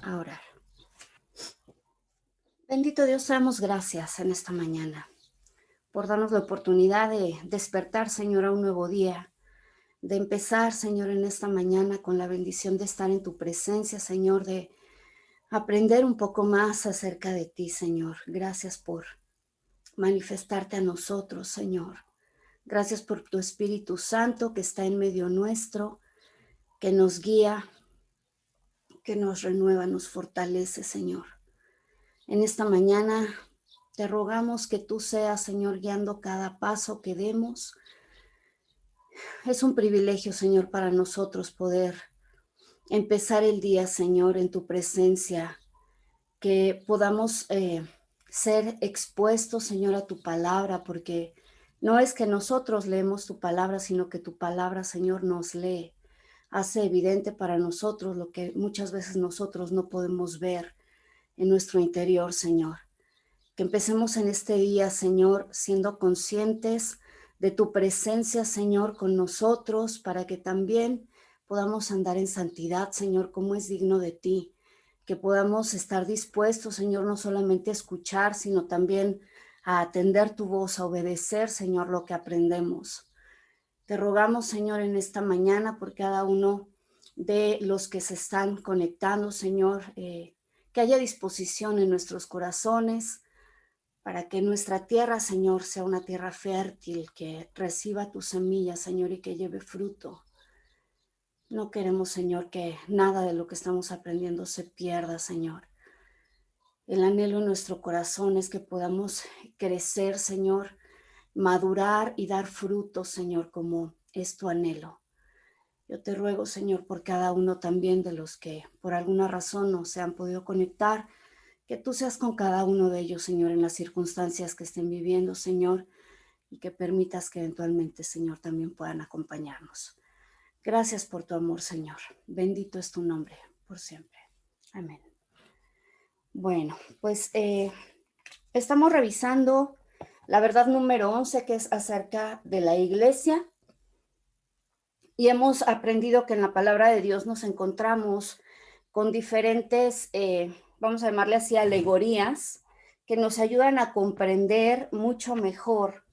a orar. Bendito Dios, te damos gracias en esta mañana por darnos la oportunidad de despertar, Señor, a un nuevo día, de empezar, Señor, en esta mañana con la bendición de estar en tu presencia, Señor, de aprender un poco más acerca de ti, Señor. Gracias por manifestarte a nosotros, Señor. Gracias por tu Espíritu Santo que está en medio nuestro, que nos guía, que nos renueva, nos fortalece, Señor. En esta mañana te rogamos que tú seas, Señor, guiando cada paso que demos. Es un privilegio, Señor, para nosotros poder empezar el día, Señor, en tu presencia, que podamos ser expuestos, Señor, a tu palabra, porque no es que nosotros leemos tu palabra, sino que tu palabra, Señor, nos lee. Hace evidente para nosotros lo que muchas veces nosotros no podemos ver en nuestro interior, Señor. Que empecemos en este día, Señor, siendo conscientes de tu presencia, Señor, con nosotros, para que también podamos andar en santidad, Señor, como es digno de ti. Que podamos estar dispuestos, Señor, no solamente a escuchar, sino también a atender tu voz, a obedecer, Señor, lo que aprendemos. Te rogamos, Señor, en esta mañana por cada uno de los que se están conectando, Señor, que haya disposición en nuestros corazones, para que nuestra tierra, Señor, sea una tierra fértil, que reciba tu semilla, Señor, y que lleve fruto. No queremos, Señor, que nada de lo que estamos aprendiendo se pierda, Señor. El anhelo en nuestro corazón es que podamos crecer, Señor, madurar y dar fruto, Señor, como es tu anhelo. Yo te ruego, Señor, por cada uno también de los que por alguna razón no se han podido conectar, que tú seas con cada uno de ellos, Señor, en las circunstancias que estén viviendo, Señor, y que permitas que eventualmente, Señor, también puedan acompañarnos. Gracias por tu amor, Señor. Bendito es tu nombre por siempre. Amén. Bueno, pues estamos revisando la verdad número 11, que es acerca de la iglesia, y hemos aprendido que en la palabra de Dios nos encontramos con diferentes, vamos a llamarle así, alegorías, que nos ayudan a comprender mucho mejor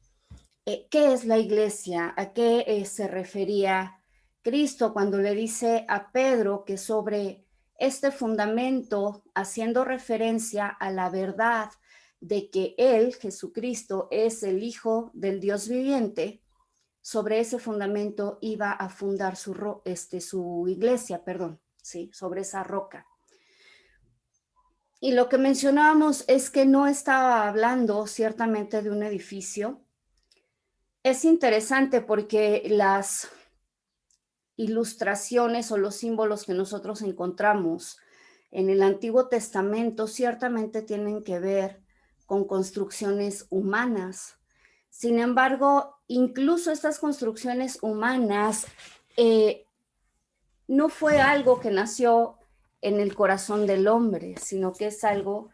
qué es la iglesia, a qué se refería Cristo cuando le dice a Pedro que sobre este fundamento, haciendo referencia a la verdad de que Él, Jesucristo, es el Hijo del Dios viviente, sobre ese fundamento iba a fundar su iglesia, perdón, ¿sí? Sobre esa roca. Y lo que mencionábamos es que no estaba hablando ciertamente de un edificio. Es interesante porque las ilustraciones o los símbolos que nosotros encontramos en el Antiguo Testamento ciertamente tienen que ver con construcciones humanas. Sin embargo, incluso estas construcciones humanas no fue algo que nació en el corazón del hombre, sino que es algo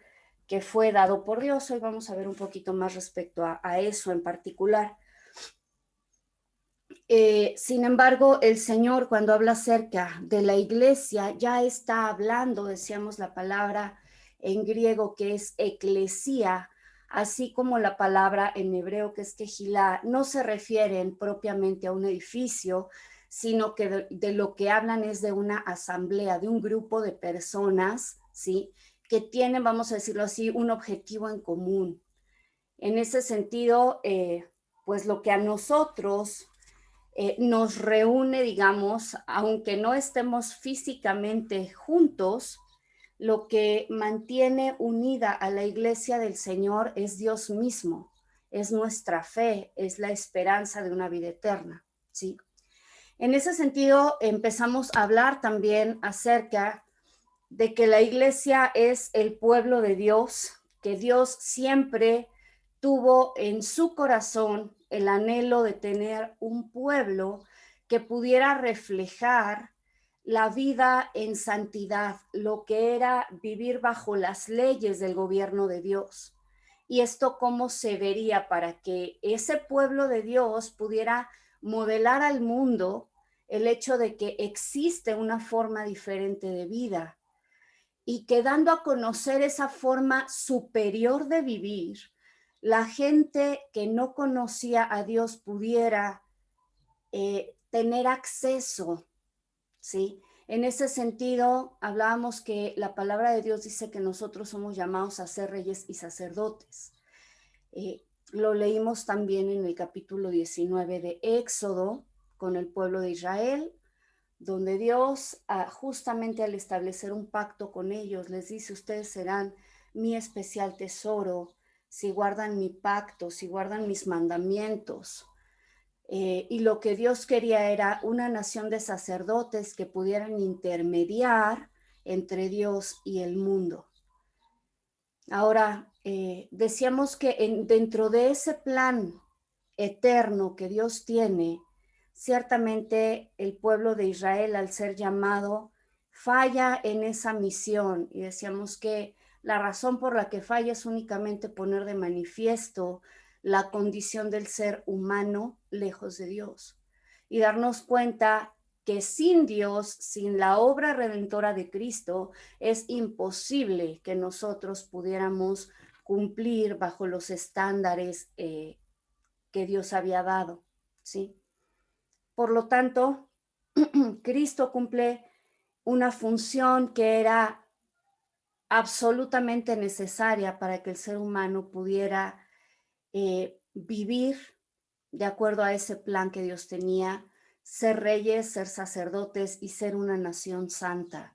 que fue dado por Dios. Hoy vamos a ver un poquito más respecto a eso en particular. Sin embargo, el Señor, cuando habla acerca de la iglesia, ya está hablando, decíamos la palabra en griego que es eclesía, así como la palabra en hebreo que es kehilá, no se refieren propiamente a un edificio, sino que de lo que hablan es de una asamblea, de un grupo de personas, ¿sí? Que tienen, vamos a decirlo así, un objetivo en común. En ese sentido, pues lo que a nosotros nos reúne, digamos, aunque no estemos físicamente juntos, lo que mantiene unida a la iglesia del Señor es Dios mismo, es nuestra fe, es la esperanza de una vida eterna, ¿sí? En ese sentido, empezamos a hablar también acerca de que la iglesia es el pueblo de Dios, que Dios siempre tuvo en su corazón el anhelo de tener un pueblo que pudiera reflejar la vida en santidad, lo que era vivir bajo las leyes del gobierno de Dios. Y esto cómo se vería para que ese pueblo de Dios pudiera modelar al mundo el hecho de que existe una forma diferente de vida. y que dando a conocer esa forma superior de vivir, la gente que no conocía a Dios pudiera tener acceso, ¿sí? En ese sentido, hablábamos que la palabra de Dios dice que nosotros somos llamados a ser reyes y sacerdotes. Lo leímos también en el capítulo 19 de Éxodo con el pueblo de Israel, donde Dios, justamente al establecer un pacto con ellos, les dice: ustedes serán mi especial tesoro si guardan mi pacto, si guardan mis mandamientos. Y lo que Dios quería era una nación de sacerdotes que pudieran intermediar entre Dios y el mundo. Ahora, decíamos que dentro de ese plan eterno que Dios tiene, ciertamente el pueblo de Israel, al ser llamado, falla en esa misión. Y decíamos que la razón por la que falla es únicamente poner de manifiesto la condición del ser humano lejos de Dios y darnos cuenta que sin Dios, sin la obra redentora de Cristo, es imposible que nosotros pudiéramos cumplir bajo los estándares que Dios había dado, ¿sí? Por lo tanto, Cristo cumple una función que era absolutamente necesaria para que el ser humano pudiera vivir de acuerdo a ese plan que Dios tenía, ser reyes, ser sacerdotes y ser una nación santa.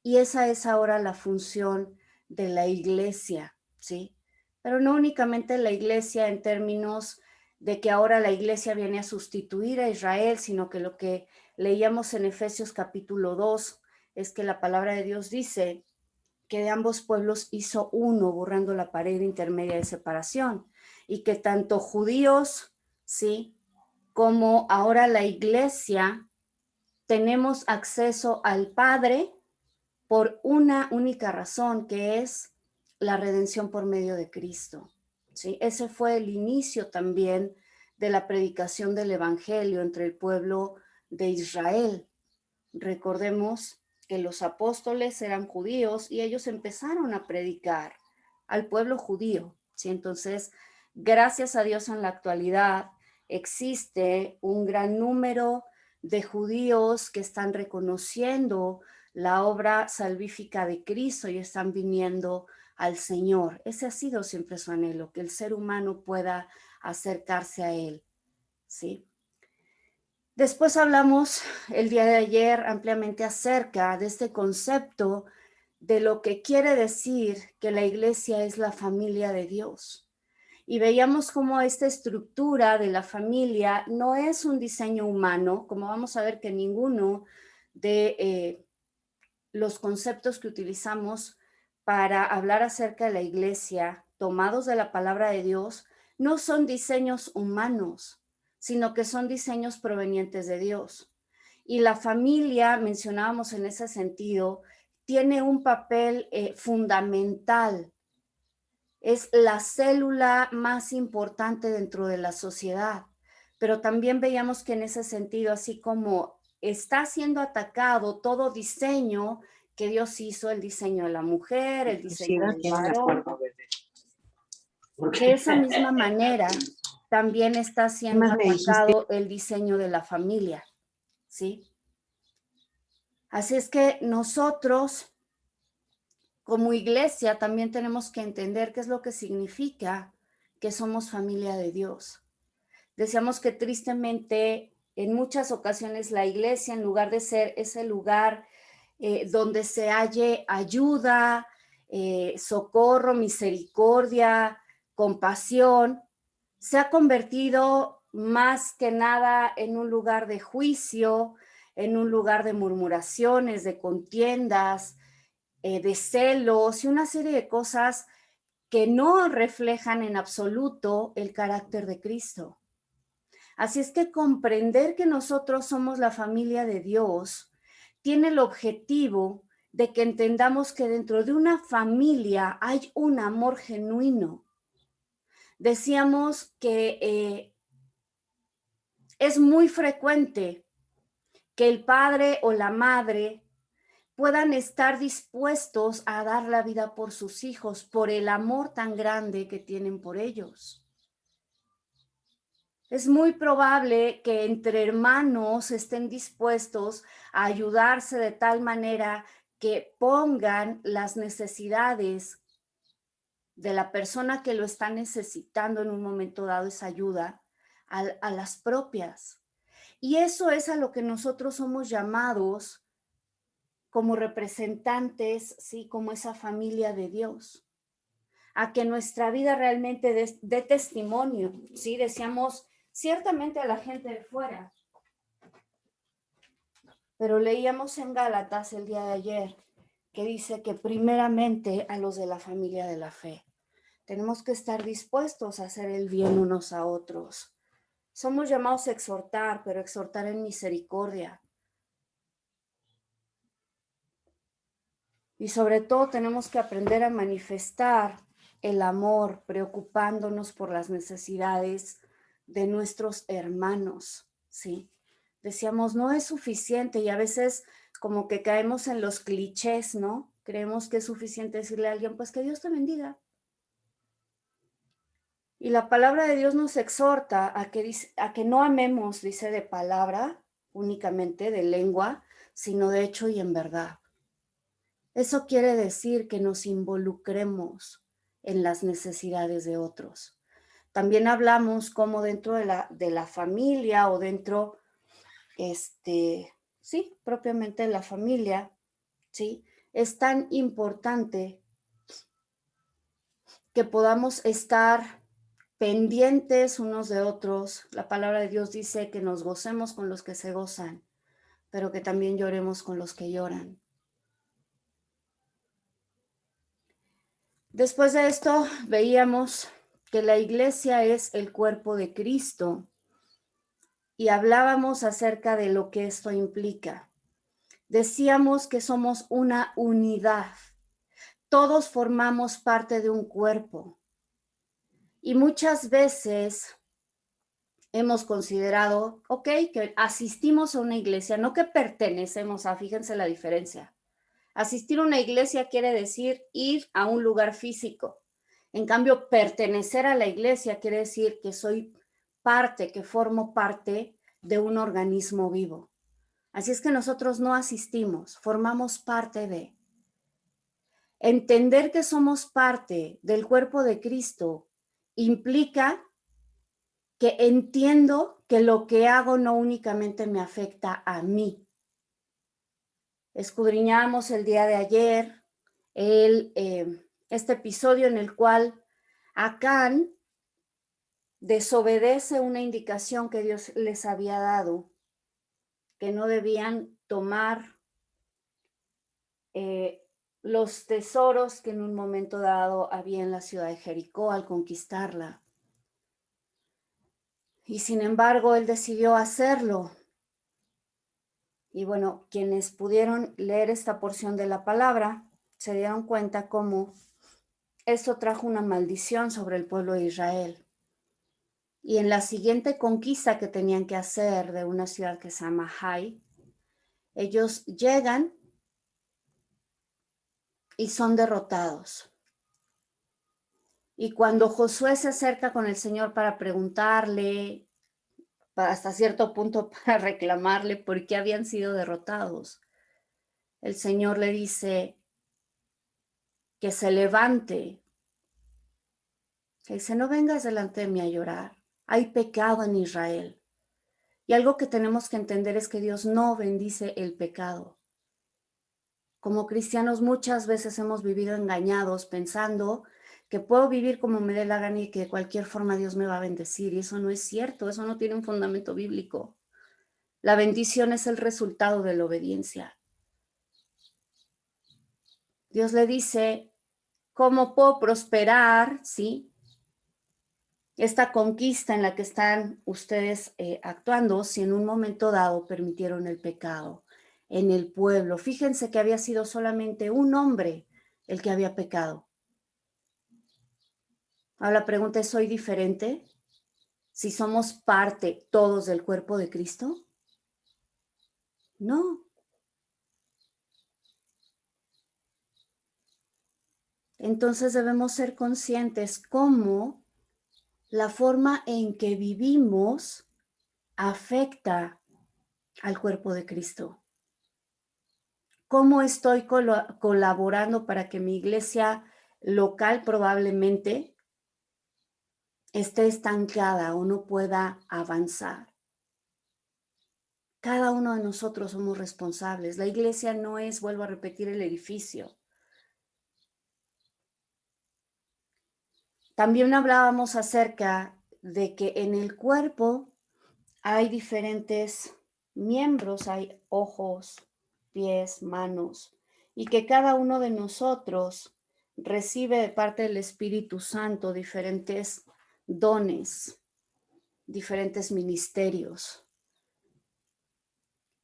Y esa es ahora la función de la iglesia, ¿sí? Pero no únicamente la iglesia en términos de que ahora la iglesia viene a sustituir a Israel, sino que lo que leíamos en Efesios capítulo 2 es que la palabra de Dios dice que de ambos pueblos hizo uno, borrando la pared intermedia de separación, y que tanto judíos, ¿sí?, como ahora la iglesia, tenemos acceso al Padre por una única razón, que es la redención por medio de Cristo, ¿sí? Ese fue el inicio también de la predicación del evangelio entre el pueblo de Israel. Recordemos que los apóstoles eran judíos y ellos empezaron a predicar al pueblo judío, ¿sí? Entonces, gracias a Dios, en la actualidad existe un gran número de judíos que están reconociendo la obra salvífica de Cristo y están viniendo al Señor. Ese ha sido siempre su anhelo, que el ser humano pueda acercarse a Él, ¿sí? Después hablamos el día de ayer ampliamente acerca de este concepto de lo que quiere decir que la iglesia es la familia de Dios. Y veíamos cómo esta estructura de la familia no es un diseño humano, como vamos a ver que ninguno de los conceptos que utilizamos para hablar acerca de la iglesia, tomados de la palabra de Dios, no son diseños humanos, sino que son diseños provenientes de Dios. Y la familia, mencionábamos en ese sentido, tiene un papel fundamental. Es la célula más importante dentro de la sociedad. Pero también veíamos que en ese sentido, así como está siendo atacado todo diseño que Dios hizo, el diseño de la mujer, el diseño del varón, de esa misma manera también está ¿Qué siendo más me dijiste? atacado el diseño de la familia, ¿sí? Así es que nosotros, como iglesia, también tenemos que entender qué es lo que significa que somos familia de Dios. Decíamos que tristemente en muchas ocasiones la iglesia, en lugar de ser ese lugar donde se halle ayuda, socorro, misericordia, compasión, se ha convertido más que nada en un lugar de juicio, en un lugar de murmuraciones, de contiendas, de celos y una serie de cosas que no reflejan en absoluto el carácter de Cristo. Así es que comprender que nosotros somos la familia de Dios tiene el objetivo de que entendamos que dentro de una familia hay un amor genuino. Decíamos que es muy frecuente que el padre o la madre puedan estar dispuestos a dar la vida por sus hijos, por el amor tan grande que tienen por ellos. Es muy probable que entre hermanos estén dispuestos a ayudarse de tal manera que pongan las necesidades de la persona que lo está necesitando en un momento dado esa ayuda a las propias. Y eso es a lo que nosotros somos llamados como representantes, ¿sí? Como esa familia de Dios, a que nuestra vida realmente dé testimonio, ¿sí? Decíamos ciertamente a la gente de fuera, pero leíamos en Gálatas el día de ayer que dice que primeramente a los de la familia de la fe. Tenemos que estar dispuestos a hacer el bien unos a otros. Somos llamados a exhortar, pero exhortar en misericordia. Y sobre todo tenemos que aprender a manifestar el amor, preocupándonos por las necesidades de nuestros hermanos, ¿sí? Decíamos, no es suficiente y a veces como que caemos en los clichés, ¿no? Creemos que es suficiente decirle a alguien, pues que Dios te bendiga. Y la palabra de Dios nos exhorta a que no amemos, dice, de palabra únicamente, de lengua, sino de hecho y en verdad. Eso quiere decir que nos involucremos en las necesidades de otros. También hablamos como dentro de la familia o dentro, sí, propiamente de la familia, ¿sí? Es tan importante que podamos estar pendientes unos de otros. La palabra de Dios dice que nos gocemos con los que se gozan, pero que también lloremos con los que lloran. Después de esto, veíamos que la iglesia es el cuerpo de Cristo y hablábamos acerca de lo que esto implica. Decíamos que somos una unidad. Todos formamos parte de un cuerpo y muchas veces hemos considerado, ok, que asistimos a una iglesia, no que pertenecemos a, fíjense la diferencia. Asistir a una iglesia quiere decir ir a un lugar físico. En cambio, pertenecer a la iglesia quiere decir que soy parte, que formo parte de un organismo vivo. Así es que nosotros no asistimos, formamos parte de. Entender que somos parte del cuerpo de Cristo implica que entiendo que lo que hago no únicamente me afecta a mí. Escudriñamos el día de ayer este episodio en el cual Acán desobedece una indicación que Dios les había dado, que no debían tomar los tesoros que en un momento dado había en la ciudad de Jericó al conquistarla. Y sin embargo, él decidió hacerlo. Y bueno, quienes pudieron leer esta porción de la palabra se dieron cuenta cómo esto trajo una maldición sobre el pueblo de Israel. Y en la siguiente conquista que tenían que hacer de una ciudad que se llama Hai, ellos llegan y son derrotados. Y cuando Josué se acerca con el Señor para preguntarle, hasta cierto punto para reclamarle por qué habían sido derrotados, el Señor le dice que se levante. Le dice, no vengas delante de mí a llorar. Hay pecado en Israel. Y algo que tenemos que entender es que Dios no bendice el pecado. Como cristianos muchas veces hemos vivido engañados pensando que puedo vivir como me dé la gana y que de cualquier forma Dios me va a bendecir. Y eso no es cierto, eso no tiene un fundamento bíblico. La bendición es el resultado de la obediencia. Dios le dice, ¿cómo puedo prosperar? ¿Sí? Esta conquista en la que están ustedes actuando si en un momento dado permitieron el pecado en el pueblo. Fíjense que había sido solamente un hombre el que había pecado. Ahora la pregunta es, ¿soy diferente? Si somos parte todos del cuerpo de Cristo. No. Entonces debemos ser conscientes cómo la forma en que vivimos afecta al cuerpo de Cristo. ¿Cómo estoy colaborando para que mi iglesia local probablemente esté estancada o no pueda avanzar? Cada uno de nosotros somos responsables. La iglesia no es, vuelvo a repetir, el edificio. También hablábamos acerca de que en el cuerpo hay diferentes miembros, hay ojos, pies, manos, y que cada uno de nosotros recibe de parte del Espíritu Santo diferentes dones, diferentes ministerios.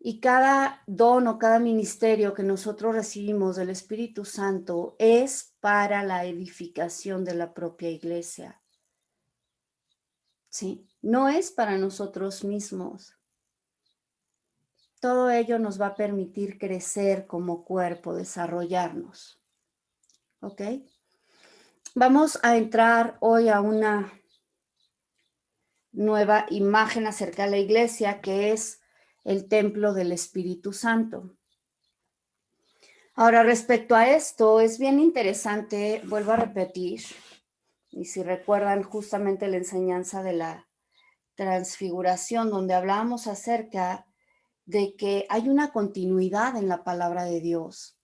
Y cada don o cada ministerio que nosotros recibimos del Espíritu Santo es para la edificación de la propia iglesia. ¿Sí? No es para nosotros mismos. Todo ello nos va a permitir crecer como cuerpo, desarrollarnos. ¿Ok? Vamos a entrar hoy a una nueva imagen acerca de la iglesia, que es el templo del Espíritu Santo. Ahora, respecto a esto, es bien interesante, vuelvo a repetir, y si recuerdan justamente la enseñanza de la transfiguración, donde hablábamos acerca de que hay una continuidad en la palabra de Dios.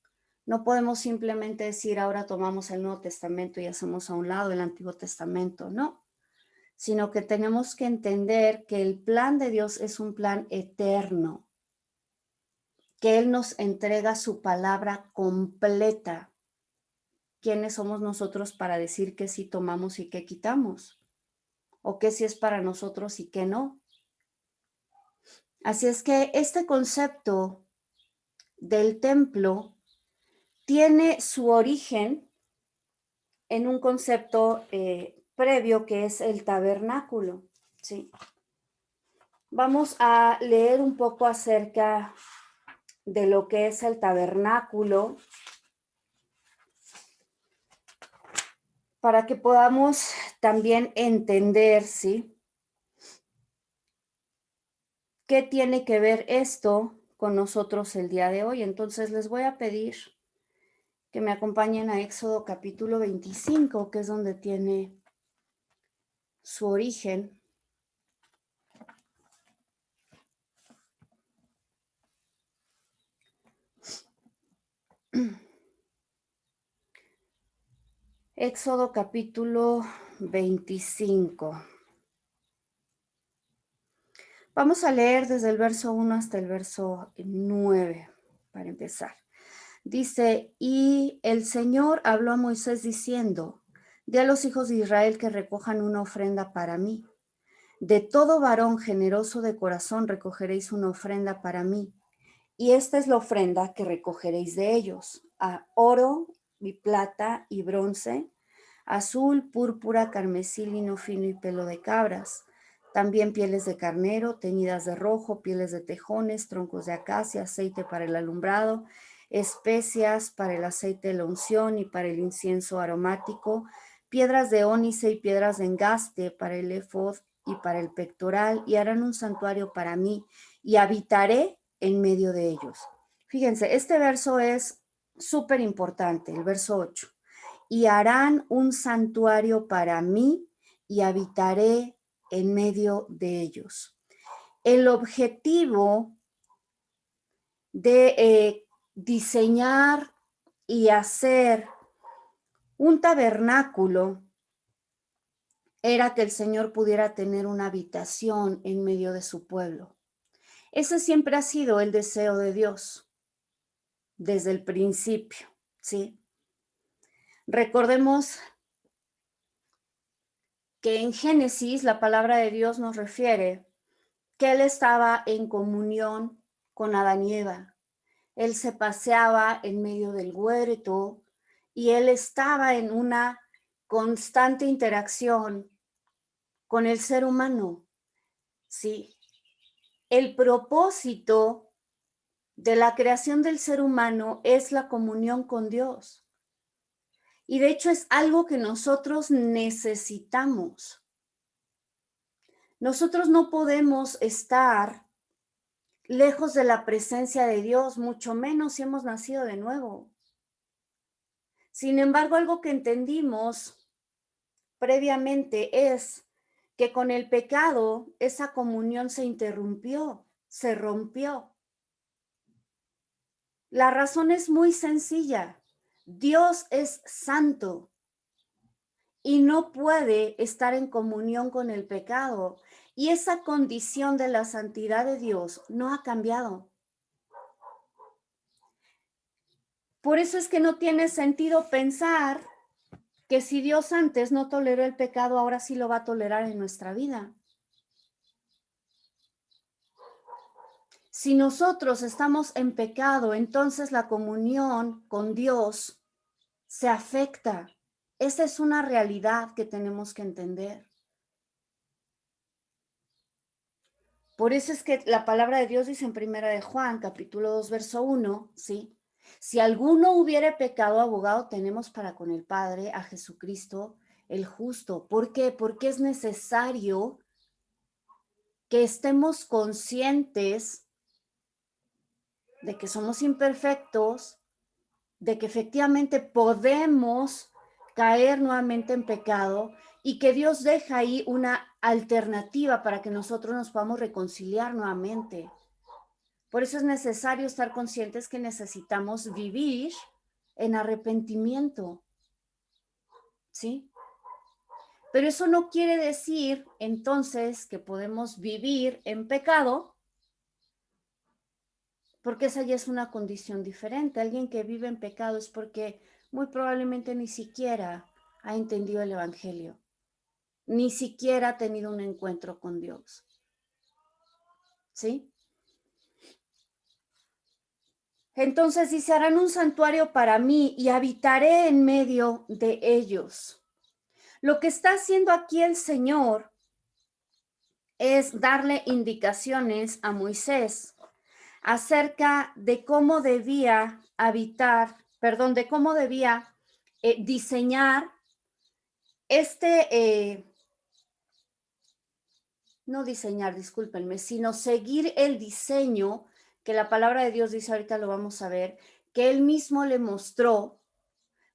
No podemos simplemente decir, ahora tomamos el Nuevo Testamento y hacemos a un lado el Antiguo Testamento, no, sino que tenemos que entender que el plan de Dios es un plan eterno, que Él nos entrega su palabra completa. ¿Quiénes somos nosotros para decir qué sí tomamos y qué quitamos? ¿O qué sí es para nosotros y qué no? Así es que este concepto del templo tiene su origen en un concepto previo que es el tabernáculo, ¿sí? Vamos a leer un poco acerca de lo que es el tabernáculo para que podamos también entender, ¿sí? ¿Qué tiene que ver esto con nosotros el día de hoy? Entonces les voy a pedir que me acompañen a Éxodo capítulo 25, que es donde tiene su origen. Éxodo capítulo 25. Vamos a leer desde el verso 1 hasta el verso 9, para empezar. Dice, y el Señor habló a Moisés diciendo, di a los hijos de Israel que recojan una ofrenda para mí. De todo varón generoso de corazón recogeréis una ofrenda para mí. Y esta es la ofrenda que recogeréis de ellos, a oro y plata y bronce, azul, púrpura, carmesí, lino fino y pelo de cabras, también pieles de carnero, teñidas de rojo, pieles de tejones, troncos de acacia, aceite para el alumbrado, especias para el aceite de la unción y para el incienso aromático, piedras de ónice y piedras de engaste para el efod y para el pectoral, y harán un santuario para mí, y habitaré en medio de ellos. Fíjense, este verso es súper importante, el verso 8. Y harán un santuario para mí y habitaré en medio de ellos. El objetivo de diseñar y hacer un tabernáculo era que el Señor pudiera tener una habitación en medio de su pueblo. Ese siempre ha sido el deseo de Dios desde el principio, ¿sí? Recordemos que en Génesis la palabra de Dios nos refiere que Él estaba en comunión con Adán y Eva. Él se paseaba en medio del huerto y Él estaba en una constante interacción con el ser humano, ¿sí? El propósito de la creación del ser humano es la comunión con Dios. Y de hecho es algo que nosotros necesitamos. Nosotros no podemos estar lejos de la presencia de Dios, mucho menos si hemos nacido de nuevo. Sin embargo, algo que entendimos previamente es que con el pecado esa comunión se interrumpió, se rompió. La razón es muy sencilla. Dios es santo y no puede estar en comunión con el pecado. Y esa condición de la santidad de Dios no ha cambiado. Por eso es que no tiene sentido pensar que si Dios antes no toleró el pecado, ahora sí lo va a tolerar en nuestra vida. Si nosotros estamos en pecado, entonces la comunión con Dios se afecta. Esa es una realidad que tenemos que entender. Por eso es que la palabra de Dios dice en Primera de Juan, capítulo 2, verso 1, ¿sí? Si alguno hubiere pecado, abogado tenemos para con el Padre, a Jesucristo, el justo. ¿Por qué? Porque es necesario que estemos conscientes de que somos imperfectos, de que efectivamente podemos caer nuevamente en pecado y que Dios deja ahí una alternativa para que nosotros nos podamos reconciliar nuevamente. Por eso es necesario estar conscientes que necesitamos vivir en arrepentimiento, ¿sí? Pero eso no quiere decir entonces que podemos vivir en pecado, porque esa ya es una condición diferente. Alguien que vive en pecado es porque muy probablemente ni siquiera ha entendido el Evangelio, ni siquiera ha tenido un encuentro con Dios, ¿sí? Entonces dice, harán un santuario para mí y habitaré en medio de ellos. Lo que está haciendo aquí el Señor es darle indicaciones a Moisés acerca de cómo debía de cómo debía diseñar no diseñar, discúlpenme, sino seguir el diseño que la palabra de Dios dice, ahorita lo vamos a ver, que él mismo le mostró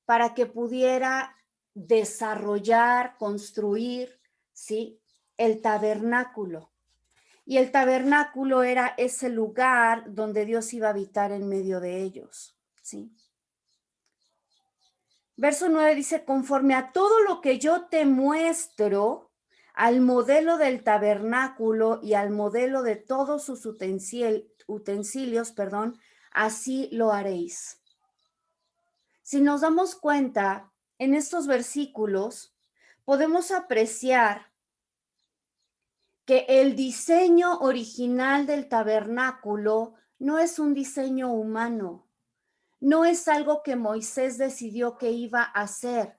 para que pudiera desarrollar, construir, ¿sí? El tabernáculo. Y el tabernáculo era ese lugar donde Dios iba a habitar en medio de ellos, ¿sí? Verso 9 dice, conforme a todo lo que yo te muestro, al modelo del tabernáculo y al modelo de todos sus utensilios, así lo haréis. Si nos damos cuenta, en estos versículos podemos apreciar que el diseño original del tabernáculo no es un diseño humano, no es algo que Moisés decidió que iba a hacer,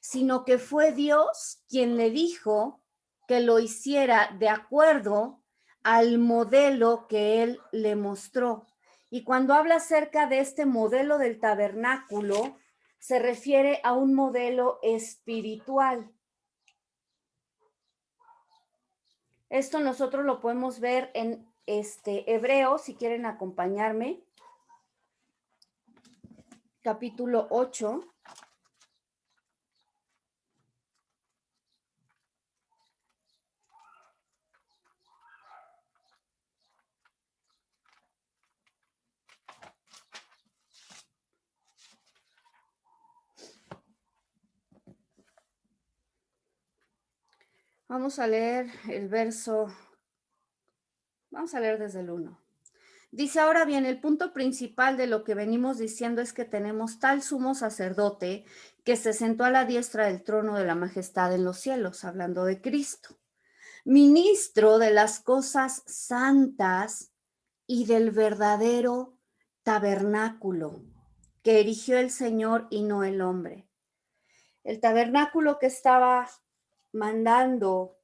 sino que fue Dios quien le dijo que lo hiciera de acuerdo al modelo que él le mostró. Y cuando habla acerca de este modelo del tabernáculo, se refiere a un modelo espiritual. Esto nosotros lo podemos ver en Hebreos, si quieren acompañarme, capítulo 8. Vamos a leer vamos a leer desde el 1. Dice, ahora bien, el punto principal de lo que venimos diciendo es que tenemos tal sumo sacerdote que se sentó a la diestra del trono de la majestad en los cielos, hablando de Cristo, ministro de las cosas santas y del verdadero tabernáculo que erigió el Señor y no el hombre. El tabernáculo que estaba mandando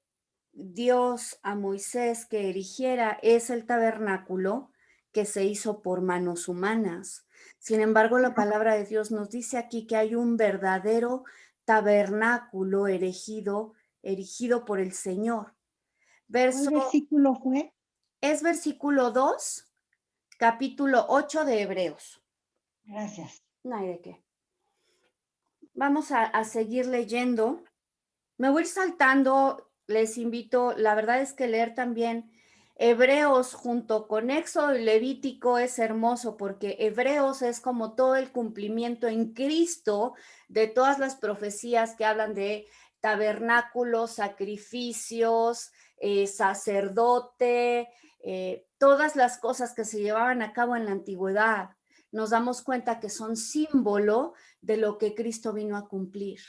Dios a Moisés que erigiera es el tabernáculo que se hizo por manos humanas. Sin embargo, la palabra de Dios nos dice aquí que hay un verdadero tabernáculo erigido por el Señor. ¿Cuál versículo fue? Es versículo 2, capítulo 8 de Hebreos. Gracias. No hay de qué. Vamos a seguir leyendo. Me voy a ir saltando, les invito, la verdad es que leer también Hebreos junto con Éxodo y Levítico es hermoso porque Hebreos es como todo el cumplimiento en Cristo de todas las profecías que hablan de tabernáculos, sacrificios, sacerdote, todas las cosas que se llevaban a cabo en la antigüedad. Nos damos cuenta que son símbolo de lo que Cristo vino a cumplir,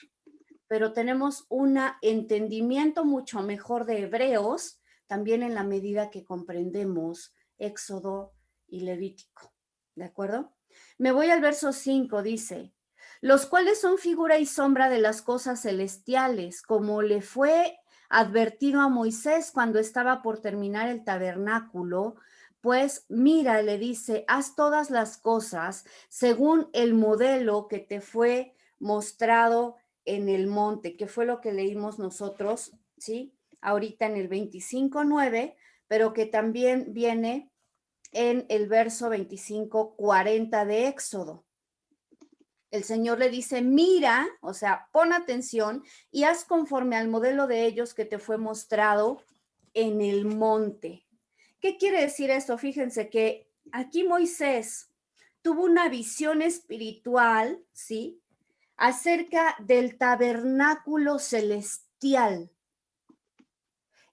pero tenemos un entendimiento mucho mejor de Hebreos, también en la medida que comprendemos Éxodo y Levítico. ¿De acuerdo? Me voy al verso 5, dice, los cuales son figura y sombra de las cosas celestiales, como le fue advertido a Moisés cuando estaba por terminar el tabernáculo, pues mira, le dice, haz todas las cosas según el modelo que te fue mostrado en el monte, que fue lo que leímos nosotros, ¿sí? Ahorita en el 25:9, pero que también viene en el verso 25:40 de Éxodo. El Señor le dice, mira, o sea, pon atención y haz conforme al modelo de ellos que te fue mostrado en el monte. ¿Qué quiere decir esto? Fíjense que aquí Moisés tuvo una visión espiritual, ¿sí? Acerca del tabernáculo celestial.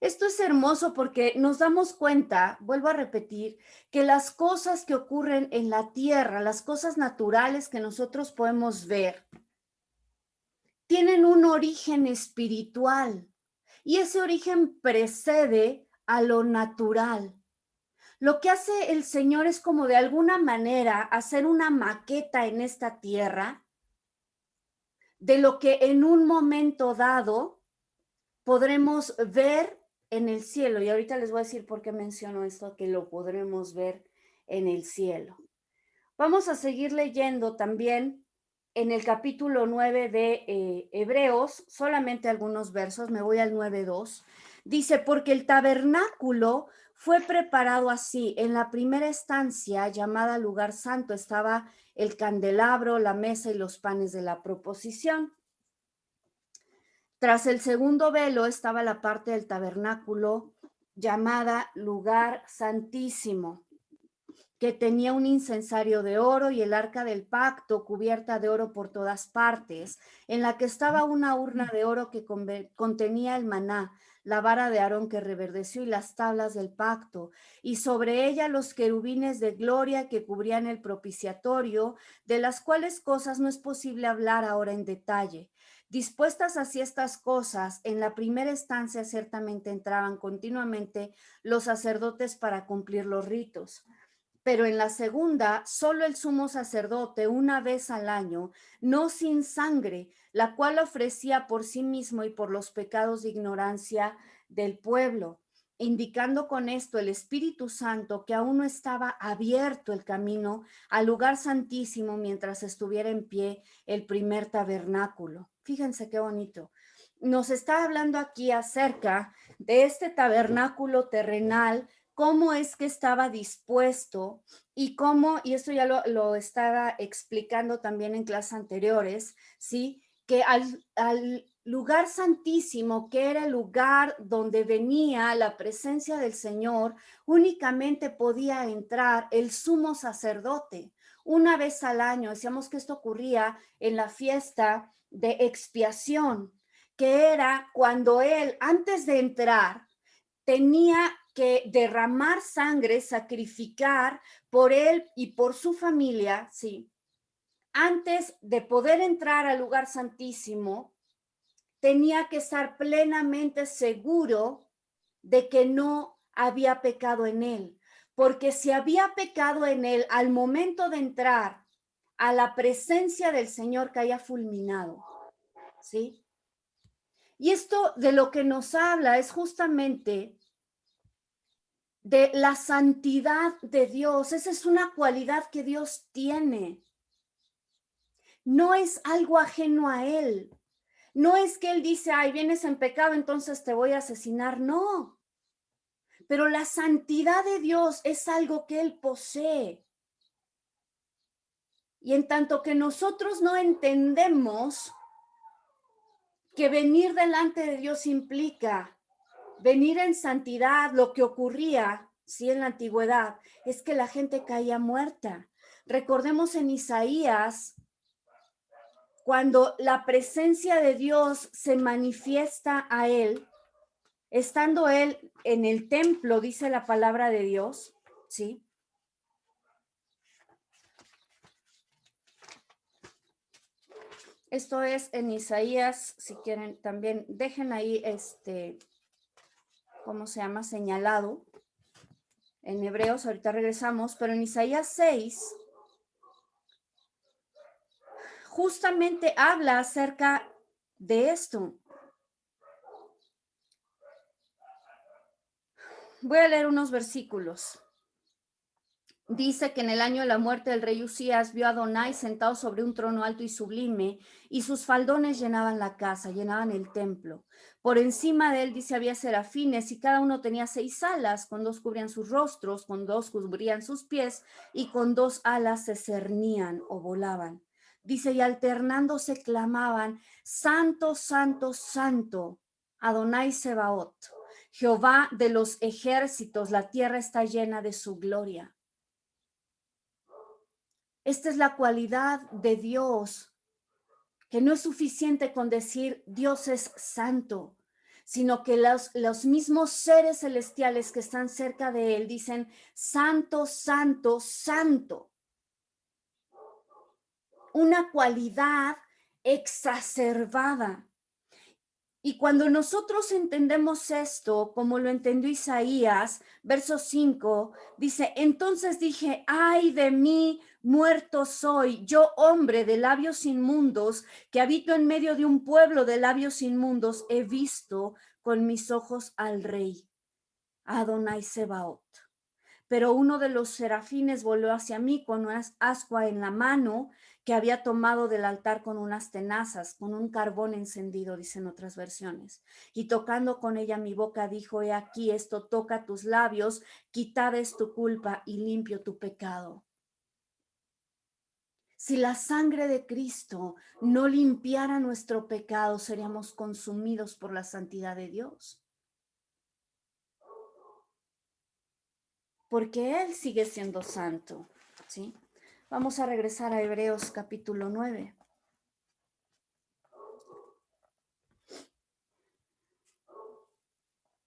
Esto es hermoso porque nos damos cuenta, vuelvo a repetir, que las cosas que ocurren en la tierra, las cosas naturales que nosotros podemos ver, tienen un origen espiritual y ese origen precede a lo natural. Lo que hace el Señor es como de alguna manera hacer una maqueta en esta tierra de lo que en un momento dado podremos ver en el cielo. Y ahorita les voy a decir por qué menciono esto, que lo podremos ver en el cielo. Vamos a seguir leyendo también en el capítulo 9 de Hebreos, solamente algunos versos, me voy al 9:2. Dice, porque el tabernáculo fue preparado así. En la primera estancia, llamada lugar santo, estaba el candelabro, la mesa y los panes de la proposición. Tras el segundo velo estaba la parte del tabernáculo llamada lugar santísimo, que tenía un incensario de oro y el arca del pacto cubierta de oro por todas partes, en la que estaba una urna de oro que contenía el maná, la vara de Aarón que reverdeció y las tablas del pacto, y sobre ella los querubines de gloria que cubrían el propiciatorio, de las cuales cosas no es posible hablar ahora en detalle. Dispuestas así estas cosas, en la primera estancia ciertamente entraban continuamente los sacerdotes para cumplir los ritos, pero en la segunda, solo el sumo sacerdote una vez al año, no sin sangre, la cual ofrecía por sí mismo y por los pecados de ignorancia del pueblo, indicando con esto el Espíritu Santo que aún no estaba abierto el camino al lugar santísimo mientras estuviera en pie el primer tabernáculo. Fíjense qué bonito. Nos está hablando aquí acerca de este tabernáculo terrenal, cómo es que estaba dispuesto y cómo, y esto ya lo estaba explicando también en clases anteriores, ¿sí? Que al lugar santísimo, que era el lugar donde venía la presencia del Señor, únicamente podía entrar el sumo sacerdote una vez al año. Decíamos que esto ocurría en la fiesta de expiación, que era cuando él, antes de entrar, tenía que derramar sangre, sacrificar por él y por su familia, sí. Antes de poder entrar al lugar santísimo, tenía que estar plenamente seguro de que no había pecado en él, porque si había pecado en él al momento de entrar a la presencia del Señor, caía fulminado, ¿sí? Y esto de lo que nos habla es justamente de la santidad de Dios. Esa es una cualidad que Dios tiene. no es algo ajeno a Él. No es que Él dice, ay, vienes en pecado, entonces te voy a asesinar. No. Pero la santidad de Dios es algo que Él posee. Y en tanto que nosotros no entendemos que venir delante de Dios implica venir en santidad, lo que ocurría, sí, en la antigüedad, es que la gente caía muerta. Recordemos en Isaías, cuando la presencia de Dios se manifiesta a él, estando él en el templo, dice la palabra de Dios, ¿sí? Esto es en Isaías, si quieren también, dejen ahí ¿cómo se llama? Señalado. En Hebreos, ahorita regresamos, pero en Isaías 6, justamente habla acerca de esto. Voy a leer unos versículos. Dice que en el año de la muerte del rey Usías vio a Adonai sentado sobre un trono alto y sublime, y sus faldones llenaban la casa, llenaban el templo. Por encima de él, dice, había serafines, y cada uno tenía 6 alas, con 2 cubrían sus rostros, con 2 cubrían sus pies, y con 2 alas se cernían o volaban. Dice, y alternándose clamaban, Santo, Santo, Santo, Adonai Sebaot, Jehová de los ejércitos, la tierra está llena de su gloria. Esta es la cualidad de Dios, que no es suficiente con decir Dios es santo, sino que los mismos seres celestiales que están cerca de él dicen santo, santo, santo. Una cualidad exacerbada. Y cuando nosotros entendemos esto, como lo entendió Isaías, verso 5, dice, entonces dije, ay de mí, muerto soy, yo hombre de labios inmundos, que habito en medio de un pueblo de labios inmundos, he visto con mis ojos al rey, Adonai Sebaot. Pero uno de los serafines voló hacia mí con una ascua en la mano que había tomado del altar con unas tenazas, con un carbón encendido, dicen otras versiones. Y tocando con ella mi boca, dijo, he aquí, esto toca tus labios, quitada es tu culpa y limpio tu pecado. Si la sangre de Cristo no limpiara nuestro pecado, seríamos consumidos por la santidad de Dios. Porque Él sigue siendo santo, ¿sí? Vamos a regresar a Hebreos capítulo 9.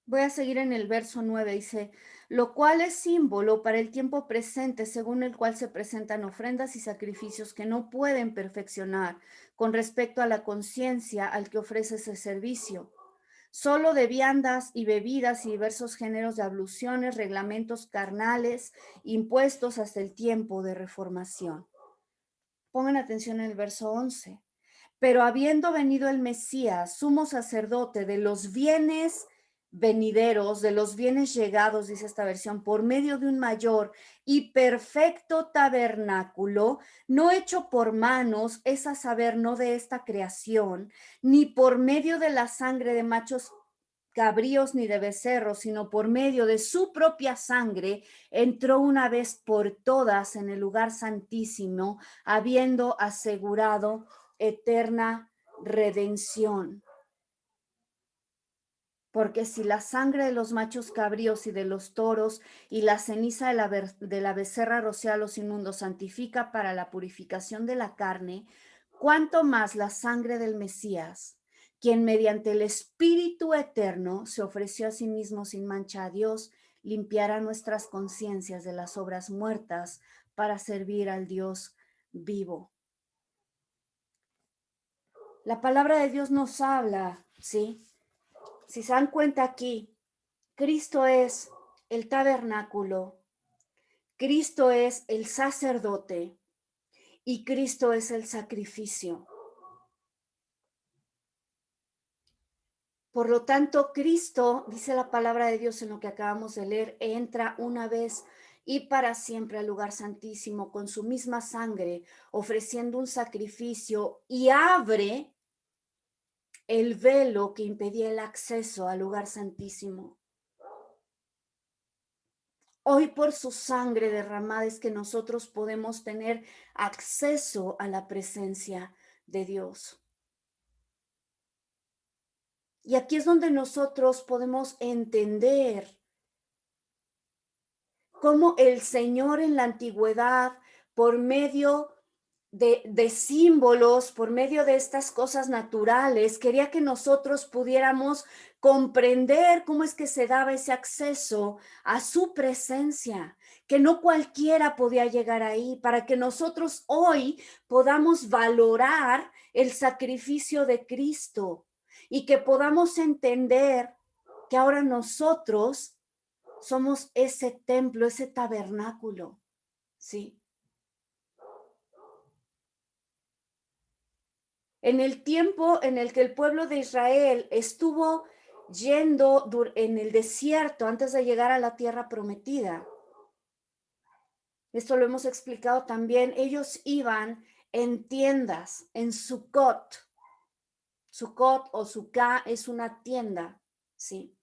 Voy a seguir en el verso 9, dice, lo cual es símbolo para el tiempo presente, según el cual se presentan ofrendas y sacrificios que no pueden perfeccionar con respecto a la conciencia al que ofrece ese servicio. Solo de viandas y bebidas y diversos géneros de abluciones, reglamentos carnales, impuestos hasta el tiempo de reformación. Pongan atención en el verso 11. Pero habiendo venido el Mesías, sumo sacerdote de los bienes venideros, de los bienes llegados, dice esta versión, por medio de un mayor y perfecto tabernáculo, no hecho por manos, es a saber, no de esta creación, ni por medio de la sangre de machos cabríos ni de becerros, sino por medio de su propia sangre, entró una vez por todas en el lugar santísimo, habiendo asegurado eterna redención. Porque si la sangre de los machos cabríos y de los toros y la ceniza de la becerra rociada a los inmundos santifica para la purificación de la carne, cuánto más la sangre del Mesías, quien mediante el Espíritu eterno se ofreció a sí mismo sin mancha a Dios, limpiará nuestras conciencias de las obras muertas para servir al Dios vivo. La palabra de Dios nos habla, ¿sí? Si se dan cuenta aquí, Cristo es el tabernáculo, Cristo es el sacerdote y Cristo es el sacrificio. Por lo tanto, Cristo, dice la palabra de Dios en lo que acabamos de leer, entra una vez y para siempre al lugar santísimo con su misma sangre, ofreciendo un sacrificio, y abre el velo que impedía el acceso al lugar santísimo. Hoy por su sangre derramada es que nosotros podemos tener acceso a la presencia de Dios. Y aquí es donde nosotros podemos entender cómo el Señor en la antigüedad, por medio de símbolos, por medio de estas cosas naturales, quería que nosotros pudiéramos comprender cómo es que se daba ese acceso a su presencia, que no cualquiera podía llegar ahí, para que nosotros hoy podamos valorar el sacrificio de Cristo y que podamos entender que ahora nosotros somos ese templo, ese tabernáculo, ¿sí? En el tiempo en el que el pueblo de Israel estuvo yendo en el desierto antes de llegar a la tierra prometida, esto lo hemos explicado también, ellos iban en tiendas, en Sukkot. Sukkot o Sukkah es una tienda, ¿sí?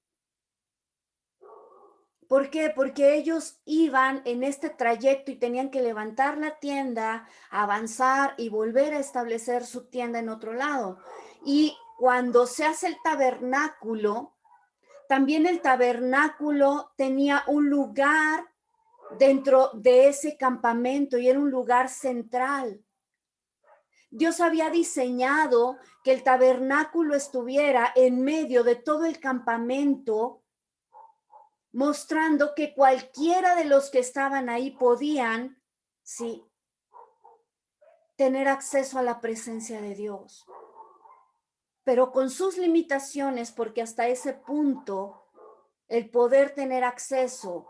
¿Por qué? Porque ellos iban en este trayecto y tenían que levantar la tienda, avanzar y volver a establecer su tienda en otro lado. Y cuando se hace el tabernáculo, también el tabernáculo tenía un lugar dentro de ese campamento y era un lugar central. Dios había diseñado que el tabernáculo estuviera en medio de todo el campamento, mostrando que cualquiera de los que estaban ahí podían, sí, tener acceso a la presencia de Dios, pero con sus limitaciones, porque hasta ese punto el poder tener acceso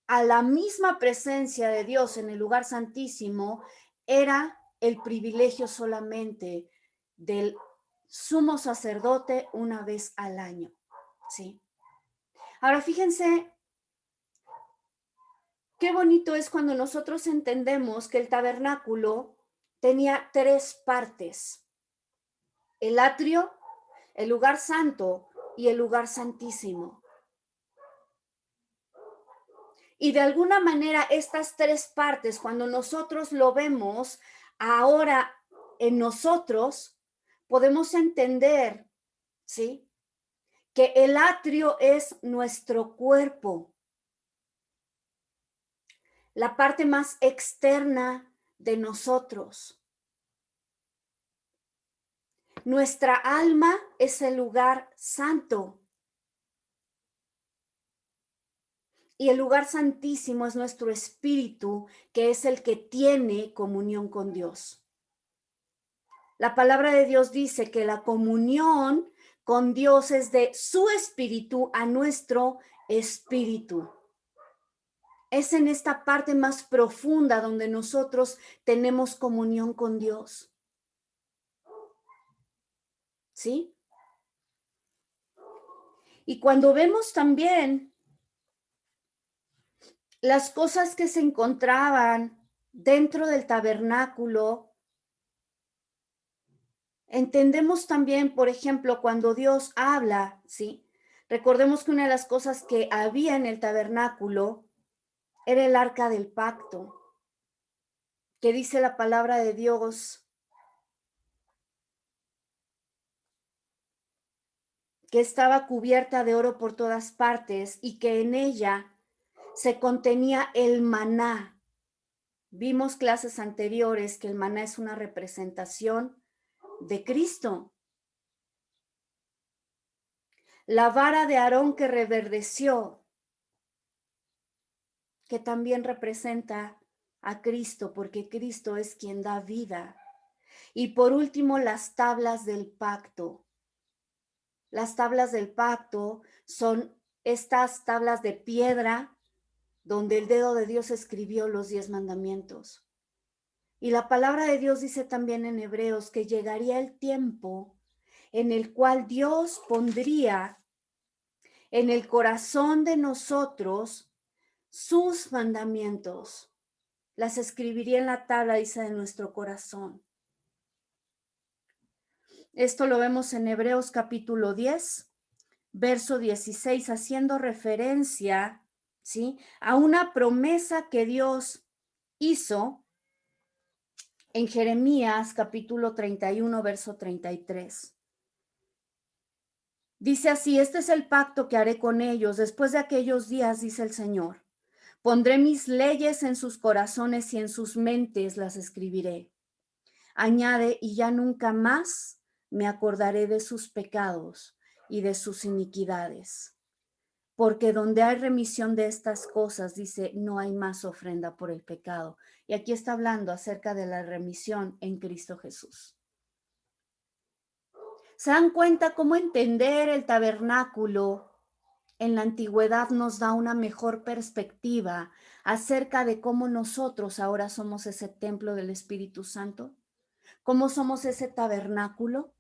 a la misma presencia de Dios en el lugar santísimo era el privilegio solamente del sumo sacerdote una vez al año, ¿sí? Ahora fíjense qué bonito es cuando nosotros entendemos que el tabernáculo tenía 3 partes: el atrio, el lugar santo y el lugar santísimo. Y de alguna manera estas 3 partes, cuando nosotros lo vemos ahora en nosotros, podemos entender, ¿sí?, que el atrio es nuestro cuerpo, la parte más externa de nosotros. Nuestra alma es el lugar santo. Y el lugar santísimo es nuestro espíritu, que es el que tiene comunión con Dios. La palabra de Dios dice que la comunión con Dios es de su espíritu a nuestro espíritu. Es en esta parte más profunda donde nosotros tenemos comunión con Dios. ¿Sí? Y cuando vemos también las cosas que se encontraban dentro del tabernáculo, entendemos también, por ejemplo, cuando Dios habla, ¿sí? Recordemos que una de las cosas que había en el tabernáculo era el arca del pacto, que dice la palabra de Dios que estaba cubierta de oro por todas partes y que en ella se contenía el maná. Vimos clases anteriores que el maná es una representación de Cristo. La vara de Aarón que reverdeció, que también representa a Cristo, porque Cristo es quien da vida. Y por último, las tablas del pacto. Las tablas del pacto son estas tablas de piedra donde el dedo de Dios escribió los 10 mandamientos. Y la palabra de Dios dice también en Hebreos que llegaría el tiempo en el cual Dios pondría en el corazón de nosotros sus mandamientos. Las escribiría en la tabla, dice, de nuestro corazón. Esto lo vemos en Hebreos capítulo 10, verso 16, haciendo referencia, ¿sí?, a una promesa que Dios hizo en Jeremías capítulo 31, verso 33. Dice así: este es el pacto que haré con ellos después de aquellos días, dice el Señor. Pondré mis leyes en sus corazones y en sus mentes las escribiré. Añade: y ya nunca más me acordaré de sus pecados y de sus iniquidades. Porque donde hay remisión de estas cosas, dice, no hay más ofrenda por el pecado. Y aquí está hablando acerca de la remisión en Cristo Jesús. ¿Se dan cuenta cómo entender el tabernáculo en la antigüedad nos da una mejor perspectiva acerca de cómo nosotros ahora somos ese templo del Espíritu Santo? ¿Cómo somos ese tabernáculo?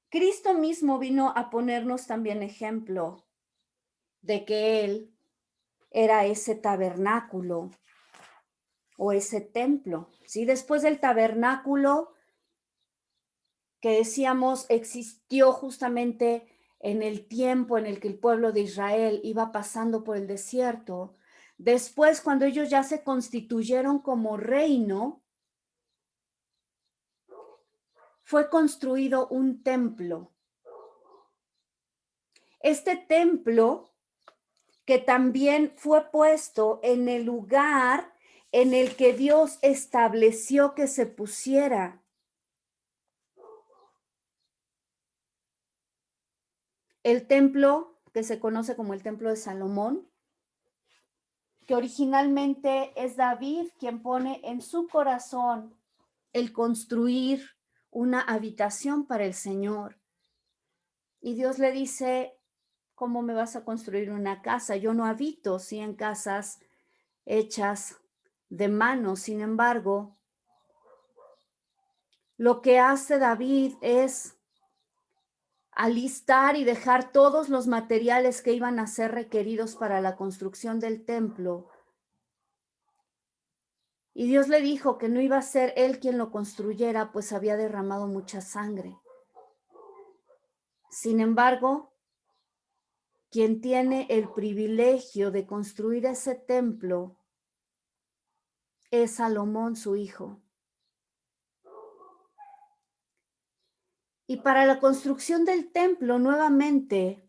Cristo mismo vino a ponernos también ejemplo de que Él era ese tabernáculo o ese templo, ¿sí? Después del tabernáculo que decíamos existió justamente en el tiempo en el que el pueblo de Israel iba pasando por el desierto. Después, cuando ellos ya se constituyeron como reino, fue construido un templo. Este templo que también fue puesto en el lugar en el que Dios estableció que se pusiera. El templo que se conoce como el templo de Salomón, que originalmente es David quien pone en su corazón el construir una habitación para el Señor. Y Dios le dice: ¿cómo me vas a construir una casa? Yo no habito, sí, en casas hechas de mano. Sin embargo, lo que hace David es alistar y dejar todos los materiales que iban a ser requeridos para la construcción del templo. Y Dios le dijo que no iba a ser él quien lo construyera, pues había derramado mucha sangre. Sin embargo, quien tiene el privilegio de construir ese templo es Salomón, su hijo. Y para la construcción del templo, nuevamente,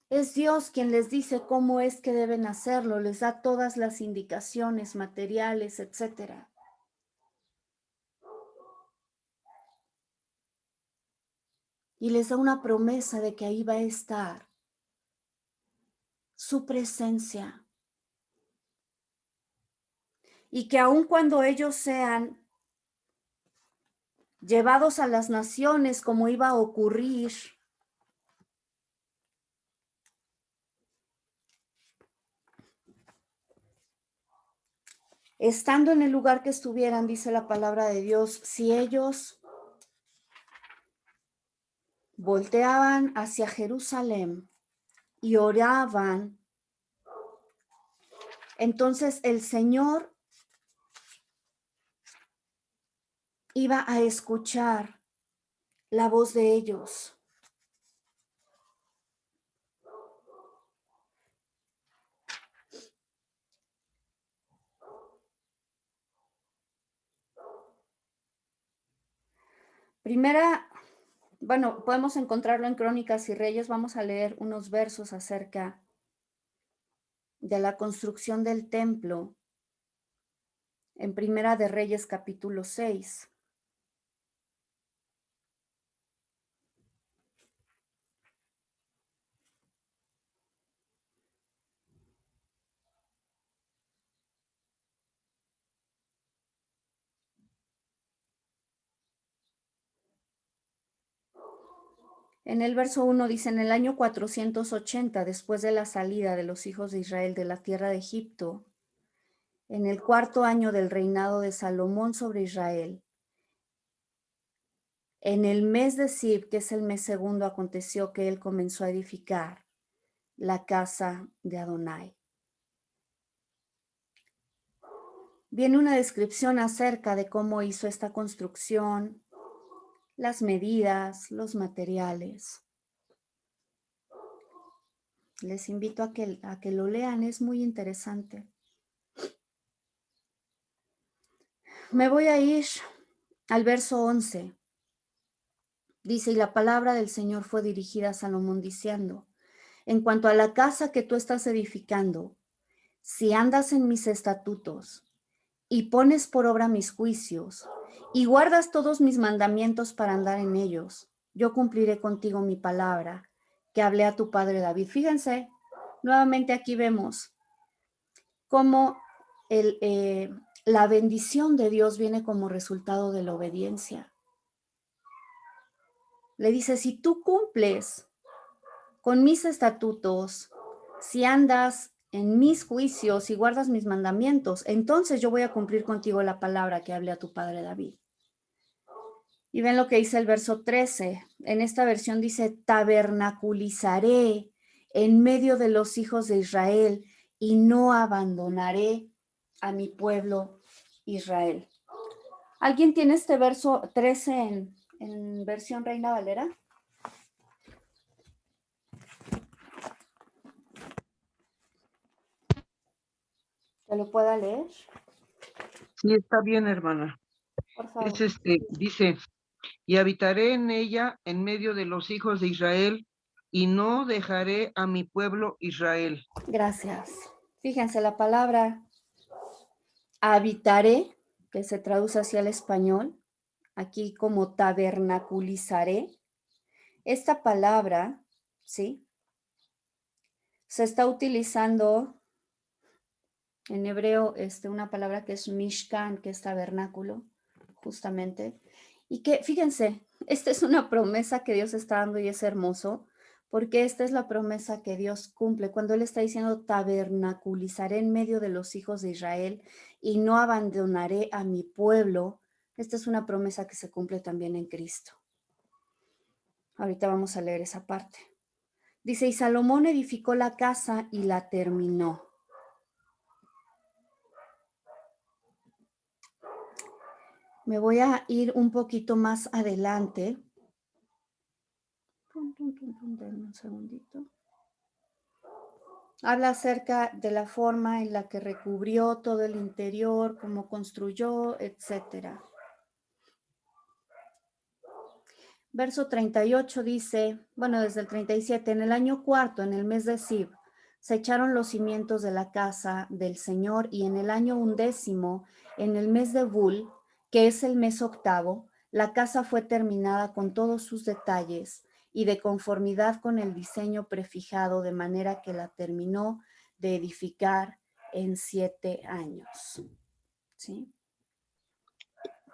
es Dios quien les dice cómo es que deben hacerlo, les da todas las indicaciones materiales, etc. Y les da una promesa de que ahí va a estar su presencia. Y que aun cuando ellos sean llevados a las naciones, como iba a ocurrir, estando en el lugar que estuvieran, dice la palabra de Dios, si ellos volteaban hacia Jerusalén y oraban, entonces el Señor iba a escuchar la voz de ellos. Bueno, podemos encontrarlo en Crónicas y Reyes. Vamos a leer unos versos acerca de la construcción del templo en Primera de Reyes capítulo 6. En el verso 1 dice: en el año 480, después de la salida de los hijos de Israel de la tierra de Egipto, en el cuarto año del reinado de Salomón sobre Israel, en el mes de Sib, que es el mes segundo, aconteció que él comenzó a edificar la casa de Adonai. Viene una descripción acerca de cómo hizo esta construcción, las medidas, los materiales. Les invito a que lo lean, es muy interesante. Me voy a ir al verso 11. Dice, y la palabra del Señor fue dirigida a Salomón diciendo, en cuanto a la casa que tú estás edificando, si andas en mis estatutos y pones por obra mis juicios y guardas todos mis mandamientos para andar en ellos, yo cumpliré contigo mi palabra que hablé a tu padre David. Fíjense, nuevamente aquí vemos cómo la bendición de Dios viene como resultado de la obediencia. Le dice, si tú cumples con mis estatutos, si andas en mis juicios y guardas mis mandamientos, entonces yo voy a cumplir contigo la palabra que hablé a tu padre David. Y ven lo que dice el verso 13. En esta versión dice, tabernaculizaré en medio de los hijos de Israel y no abandonaré a mi pueblo Israel. ¿Alguien tiene este verso 13 en versión Reina Valera? ¿Te lo pueda leer? Sí, está bien, hermana. Por favor. Dice, y habitaré en ella en medio de los hijos de Israel, y no dejaré a mi pueblo Israel. Gracias. Fíjense, la palabra habitaré, que se traduce hacia el español, aquí como tabernaculizaré. Esta palabra, ¿sí? Se está utilizando en hebreo una palabra que es mishkan, que es tabernáculo, justamente. Y que, fíjense, esta es una promesa que Dios está dando y es hermoso, porque esta es la promesa que Dios cumple. Cuando Él está diciendo, tabernaculizaré en medio de los hijos de Israel y no abandonaré a mi pueblo, esta es una promesa que se cumple también en Cristo. Ahorita vamos a leer esa parte. Dice, y Salomón edificó la casa y la terminó. Me voy a ir un poquito más adelante. Denme un segundito. Habla acerca de la forma en la que recubrió todo el interior, cómo construyó, etc. Verso 38 dice, bueno, desde el 37, en el año cuarto, en el mes de Sib, se echaron los cimientos de la casa del Señor y en el año 11, en el mes de Bul, que es el mes octavo, la casa fue terminada con todos sus detalles y de conformidad con el diseño prefijado, de manera que la terminó de edificar en 7 años. ¿Sí?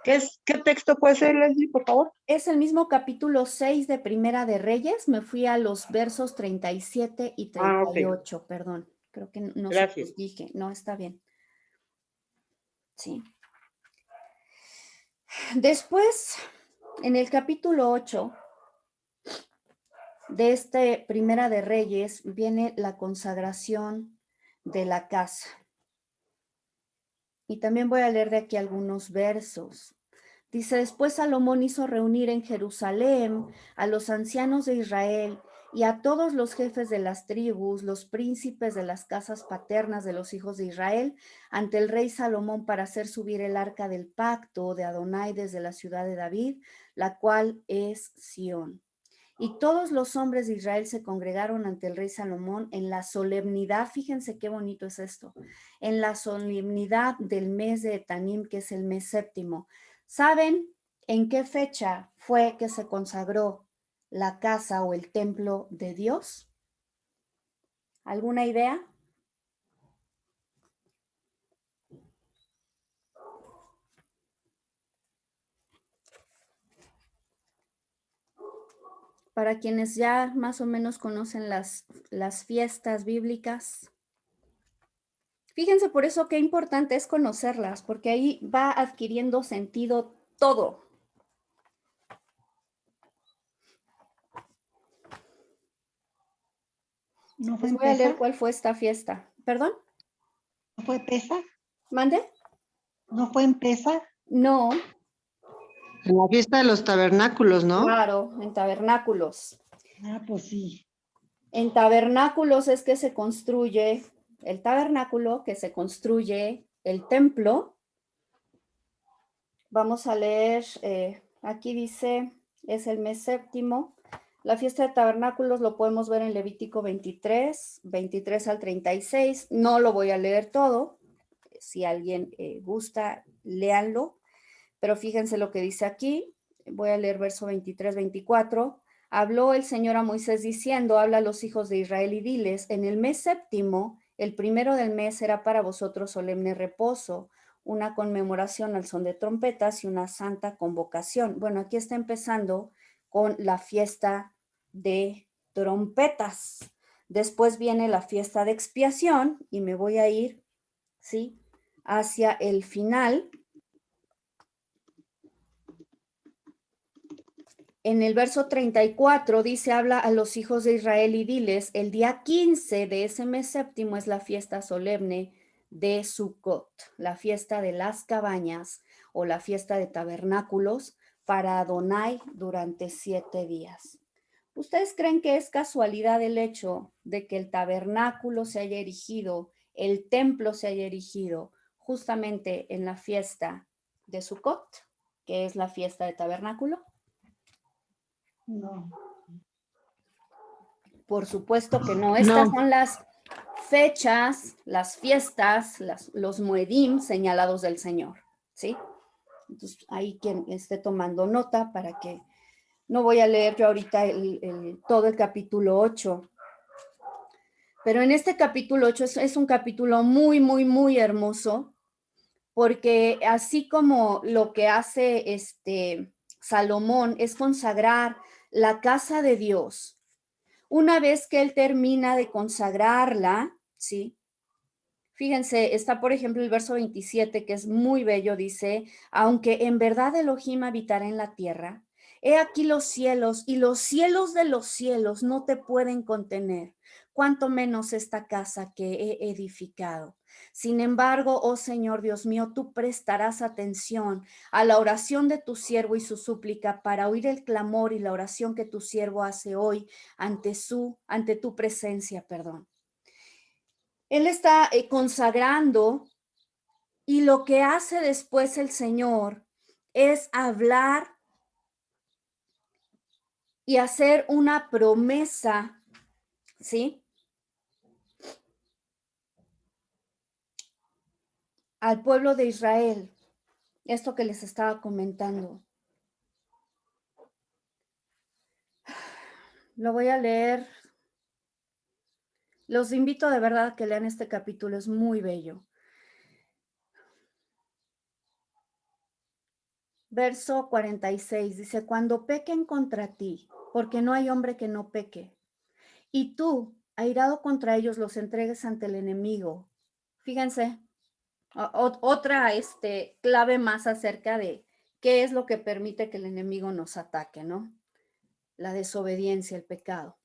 ¿Qué texto puede ser, Leslie, por favor? Es el mismo capítulo 6 de Primera de Reyes. Me fui a los versos 37 y 38, okay. Perdón. Creo que no se los dije. No, está bien. Sí. Después, en el capítulo 8 de Primera de Reyes, viene la consagración de la casa. Y también voy a leer de aquí algunos versos. Dice, después Salomón hizo reunir en Jerusalén a los ancianos de Israel y a todos los jefes de las tribus, los príncipes de las casas paternas de los hijos de Israel, ante el rey Salomón para hacer subir el arca del pacto de Adonai desde la ciudad de David, la cual es Sión. Y todos los hombres de Israel se congregaron ante el rey Salomón en la solemnidad, fíjense qué bonito es esto, en la solemnidad del mes de Etanim, que es el mes séptimo. ¿Saben en qué fecha fue que se consagró la casa o el templo de Dios? ¿Alguna idea? Para quienes ya más o menos conocen las fiestas bíblicas. Fíjense por eso qué importante es conocerlas, porque ahí va adquiriendo sentido todo. ¿No fue Les en voy a leer Pesa? cuál fue esta fiesta. ¿Perdón? ¿No fue Pesa? ¿Mande? ¿No fue en Pesa? No, En la fiesta de los tabernáculos, ¿no? claro, en tabernáculos. Ah, pues sí. En tabernáculos es que se construye el tabernáculo, que se construye el templo. Vamos a leer, aquí dice, es el mes séptimo. La fiesta de tabernáculos lo podemos ver en Levítico 23, 23 al 36. No lo voy a leer todo. Si alguien gusta, léanlo. Pero fíjense lo que dice aquí. Voy a leer verso 23, 24. Habló el Señor a Moisés diciendo, habla a los hijos de Israel y diles, en el mes séptimo, el primero del mes será para vosotros solemne reposo, una conmemoración al son de trompetas y una santa convocación. Bueno, aquí está empezando con la fiesta de trompetas. Después viene la fiesta de expiación y me voy a ir, ¿sí?, hacia el final. En el verso 34 dice, habla a los hijos de Israel y diles, el día 15 de ese mes séptimo es la fiesta solemne de Sukkot, la fiesta de las cabañas o la fiesta de tabernáculos para Adonai durante 7 días. ¿Ustedes creen que es casualidad el hecho de que el tabernáculo se haya erigido, el templo se haya erigido justamente en la fiesta de Sukkot, que es la fiesta de tabernáculo? No. Por supuesto que no. Estas No. son las fechas, las fiestas, los moedim señalados del Señor, ¿sí? Entonces, ahí quien esté tomando nota para que no voy a leer yo ahorita todo el capítulo 8, pero en este capítulo 8 es un capítulo muy, muy, muy hermoso, porque así como lo que hace Salomón es consagrar la casa de Dios. Una vez que él termina de consagrarla, ¿sí? Fíjense, está por ejemplo el verso 27, que es muy bello, dice, aunque en verdad Elohim habitará en la tierra, he aquí los cielos y los cielos de los cielos no te pueden contener, cuanto menos esta casa que he edificado. Sin embargo, oh Señor Dios mío, tú prestarás atención a la oración de tu siervo y su súplica para oír el clamor y la oración que tu siervo hace hoy ante tu presencia, perdón. Él está consagrando y lo que hace después el Señor es hablar y hacer una promesa, ¿sí?, al pueblo de Israel. Esto que les estaba comentando. Lo voy a leer. Los invito de verdad a que lean este capítulo, es muy bello. Verso 46 dice, cuando pequen contra ti, porque no hay hombre que no peque, y tú, airado contra ellos, los entregues ante el enemigo. Fíjense, otra clave más acerca de qué es lo que permite que el enemigo nos ataque, ¿no? La desobediencia, el pecado.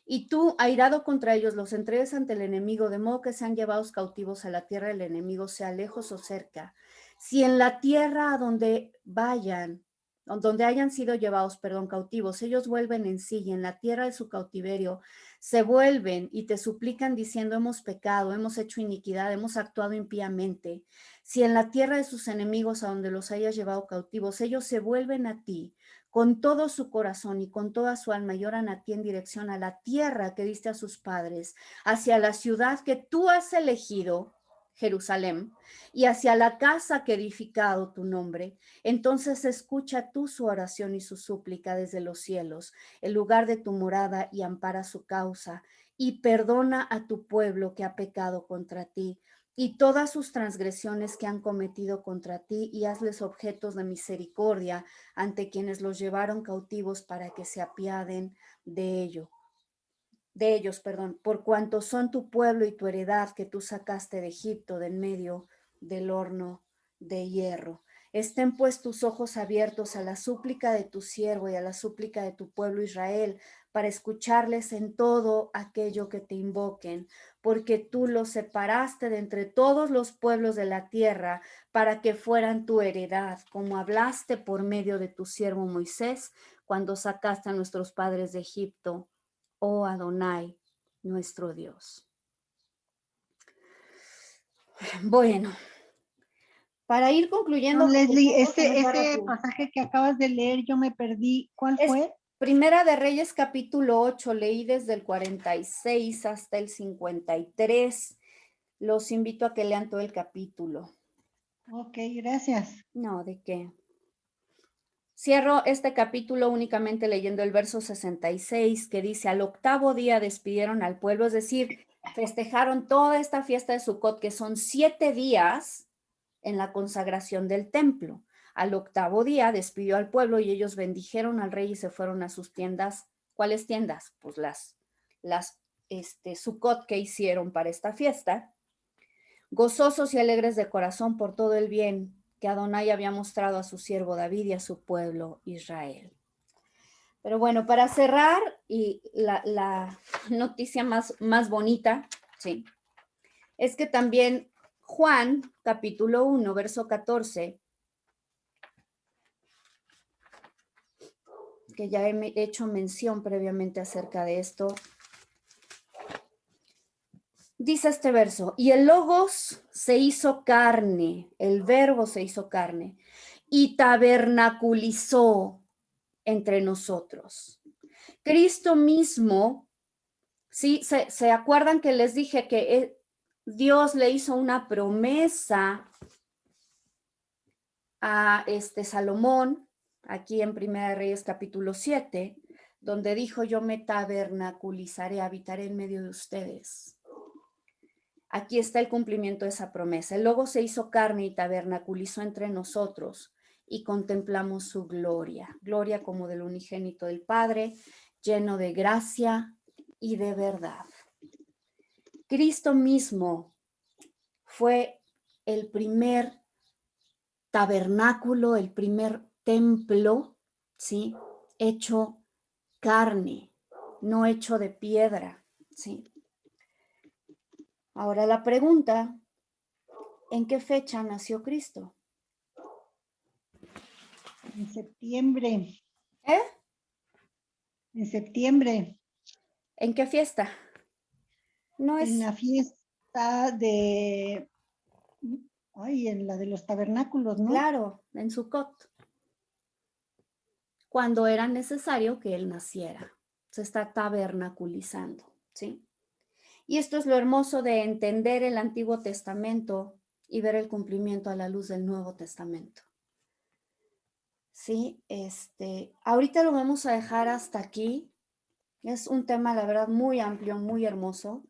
Y tú, airado contra ellos, los entregues ante el enemigo, de modo que sean llevados cautivos a la tierra del enemigo, sea lejos o cerca. Si en la tierra a donde vayan, donde hayan sido llevados, cautivos, ellos vuelven en sí y en la tierra de su cautiverio se vuelven y te suplican diciendo, hemos pecado, hemos hecho iniquidad, hemos actuado impíamente. Si en la tierra de sus enemigos a donde los hayas llevado cautivos, ellos se vuelven a ti con todo su corazón y con toda su alma y oran a ti en dirección a la tierra que diste a sus padres, hacia la ciudad que tú has elegido, Jerusalén, y hacia la casa que he edificado tu nombre, entonces escucha tú su oración y su súplica desde los cielos, el lugar de tu morada, y ampara su causa, y perdona a tu pueblo que ha pecado contra ti, y todas sus transgresiones que han cometido contra ti, y hazles objetos de misericordia ante quienes los llevaron cautivos para que se apiaden de ellos, por cuanto son tu pueblo y tu heredad que tú sacaste de Egipto, de en medio del horno de hierro. Estén pues tus ojos abiertos a la súplica de tu siervo y a la súplica de tu pueblo Israel, para escucharles en todo aquello que te invoquen, porque tú los separaste de entre todos los pueblos de la tierra para que fueran tu heredad, como hablaste por medio de tu siervo Moisés, cuando sacaste a nuestros padres de Egipto, oh Adonai, nuestro Dios. Bueno, para ir concluyendo, Leslie, porque tenemos que nos ese pasaje que acabas de leer, yo me perdí. ¿Cuál Es fue? Primera de Reyes capítulo 8, leí desde el 46 hasta el 53. Los invito a que lean todo el capítulo. Ok, gracias. No, ¿de qué? Cierro este capítulo únicamente leyendo el verso 66, que dice: al octavo día despidieron al pueblo, es decir, festejaron toda esta fiesta de Sucot, que son 7 días en la consagración del templo. Al octavo día despidió al pueblo y ellos bendijeron al rey y se fueron a sus tiendas. ¿Cuáles tiendas? Pues las Sucot que hicieron para esta fiesta, gozosos y alegres de corazón por todo el bien que Adonai había mostrado a su siervo David y a su pueblo Israel. Pero bueno, para cerrar, y la noticia más bonita, sí, es que también Juan, capítulo 1, verso 14, que ya he hecho mención previamente acerca de esto, dice este verso: y el Logos se hizo carne, el verbo se hizo carne, y tabernaculizó entre nosotros. Cristo mismo, ¿sí? ¿Se acuerdan que les dije que Dios le hizo una promesa a Salomón, aquí en Primera de Reyes capítulo 7, donde dijo: yo me tabernaculizaré, habitaré en medio de ustedes? Aquí está el cumplimiento de esa promesa. El Logo se hizo carne y tabernaculizó entre nosotros, y contemplamos su gloria, gloria como del unigénito del Padre, lleno de gracia y de verdad. Cristo mismo fue el primer tabernáculo, el primer templo, ¿sí? Hecho carne, no hecho de piedra, ¿sí? Ahora la pregunta: ¿en qué fecha nació Cristo? En septiembre. ¿Eh? En septiembre. ¿En qué fiesta? No En es, la fiesta de... Ay, en la de los tabernáculos, ¿no? claro, en Sucot, cuando era necesario que él naciera. Se está tabernaculizando, ¿sí? Y esto es lo hermoso de entender el Antiguo Testamento y ver el cumplimiento a la luz del Nuevo Testamento. Sí, ahorita lo vamos a dejar hasta aquí. Es un tema, la verdad, muy amplio, muy hermoso.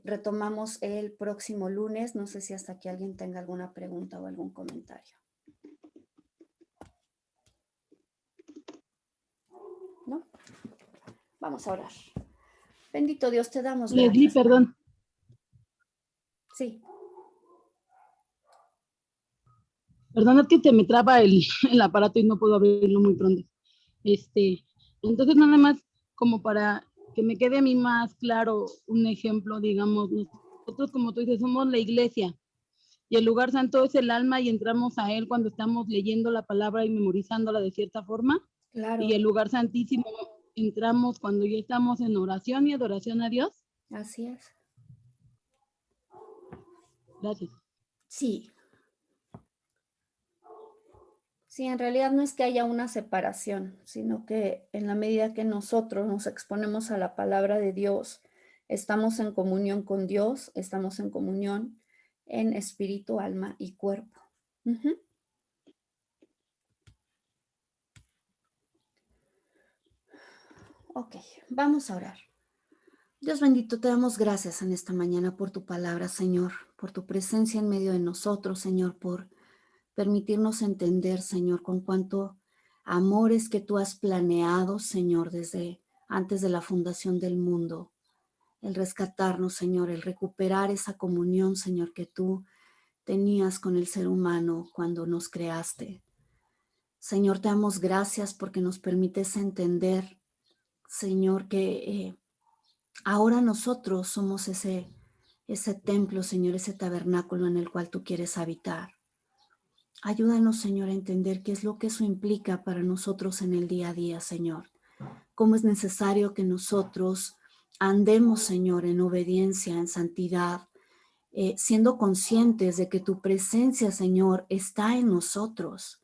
Retomamos el próximo lunes. No sé si hasta aquí alguien tenga alguna pregunta o algún comentario. ¿No? Vamos a orar. Bendito Dios, te damos Leslie, gracias. perdón. Sí. Perdón, es que te me traba el aparato y no puedo abrirlo muy pronto. Entonces nada más como para que me quede a mí más claro un ejemplo, digamos, nosotros, como tú dices, somos la iglesia y el lugar santo es el alma y entramos a él cuando estamos leyendo la palabra y memorizándola de cierta forma. Claro. Y el lugar santísimo entramos cuando ya estamos en oración y adoración a Dios. Así es. Gracias. Sí. Sí, en realidad no es que haya una separación, sino que en la medida que nosotros nos exponemos a la palabra de Dios, estamos en comunión con Dios, estamos en comunión en espíritu, alma y cuerpo. Uh-huh. Ok, vamos a orar. Dios bendito, te damos gracias en esta mañana por tu palabra, Señor, por tu presencia en medio de nosotros, Señor, por permitirnos entender, Señor, con cuánto amor es que tú has planeado, Señor, desde antes de la fundación del mundo, el rescatarnos, Señor, el recuperar esa comunión, Señor, que tú tenías con el ser humano cuando nos creaste. Señor, te damos gracias porque nos permites entender, Señor, que ahora nosotros somos ese templo, Señor, ese tabernáculo en el cual tú quieres habitar. Ayúdanos, Señor, a entender qué es lo que eso implica para nosotros en el día a día, Señor. Cómo es necesario que nosotros andemos, Señor, en obediencia, en santidad, siendo conscientes de que tu presencia, Señor, está en nosotros.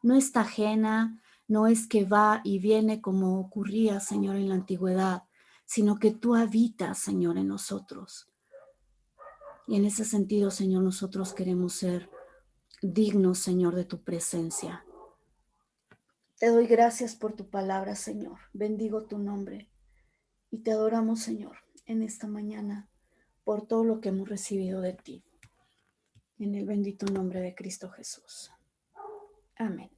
No está ajena, no es que va y viene como ocurría, Señor, en la antigüedad, sino que tú habitas, Señor, en nosotros. Y en ese sentido, Señor, nosotros queremos ser dignos, Señor, de tu presencia. Te doy gracias por tu palabra, Señor. Bendigo tu nombre y te adoramos, Señor, en esta mañana por todo lo que hemos recibido de ti. En el bendito nombre de Cristo Jesús. Amén.